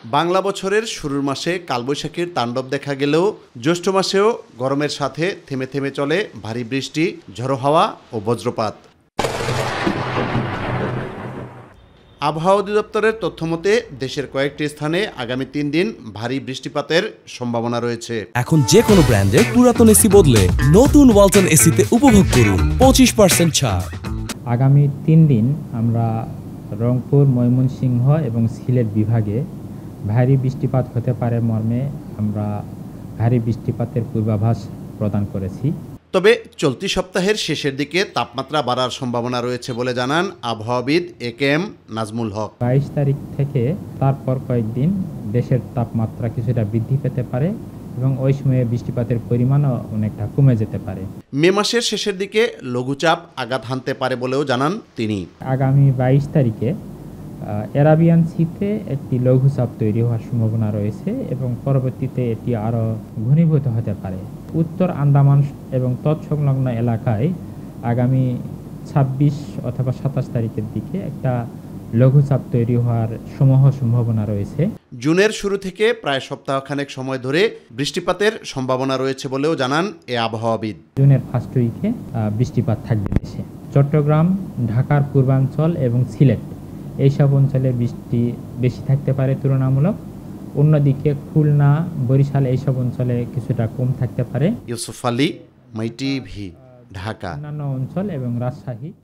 বাংলা বছরের শুরুর মাসে কালবৈশাখীর তাণ্ডব দেখা গেলেও জ্যৈষ্ঠ মাসেও গরমের সাথে থেমে থেমে চলে ভারী বৃষ্টি, ঝড়ো হাওয়া ও বজ্রপাত। আবহাওয়া অধিদপ্তরের তথ্যমতে দেশের কয়েকটি স্থানে আগামী ৩ দিন ভারী বৃষ্টিপাতের সম্ভাবনা রয়েছে। এখন যে কোনো ব্র্যান্ডের পুরাতন এসি বদলে নতুন ওয়ালটন এসিতে উপভোগ করুন 25% ছাড়। আগামী ৩ দিন আমরা রংপুর, ময়মনসিংহ এবং সিলেট বিভাগে ভারী বৃষ্টিপাত হতে পারে মর্মে আমরা ভারী বৃষ্টিপাতের পূর্বাভাস প্রদান করেছি। তবে চলতি সপ্তাহের শেষের দিকে তাপমাত্রা বাড়ার সম্ভাবনা রয়েছে বলে জানান আবহাওয়াবিদ একেএম নাজমুল হক। ২২ তারিখ থেকে তারপর কয়েকদিন দেশের তাপমাত্রা কিছুটা বৃদ্ধি পেতে পারে এবং ওই সময়ে বৃষ্টিপাতের পরিমাণও অনেকটা কমে যেতে পারে। মে মাসের শেষের দিকে লঘুচাপ আঘাত হানতে পারে বলেও জানান তিনি। আগামী ২২ তারিখে অ্যারাবিয়ান সিতে একটি লঘুচাপ তৈরি হওয়ার সম্ভাবনা রয়েছে এবং পরবর্তীতে এটি আরও ঘনীভূত হতে পারে। উত্তর আন্দামান এবং তৎসংলগ্ন এলাকায় আগামী ২৬ অথবা ২৭ তারিখের দিকে একটা লঘুচাপ তৈরি হওয়ার সম্ভাবনা রয়েছে। জুনের শুরু থেকে প্রায় সপ্তাহখানেক সময় ধরে বৃষ্টিপাতের সম্ভাবনা রয়েছে বলেও জানান এ আবহাওয়াবিদ। জুনের ফার্স্ট উইকে বৃষ্টিপাত থাকবে দেশে। চট্টগ্রাম, ঢাকার পূর্বাঞ্চল এবং সিলেট এইসব অঞ্চলে বৃষ্টি বেশি থাকতে পারে তুলনামূলক। অন্যদিকে খুলনা, বরিশাল এইসব অঞ্চলে কিছুটা কম থাকতে পারে। ইউসুফ আলী, মাই টিভি, ঢাকা। অন্যান্য অঞ্চল এবং রাজশাহী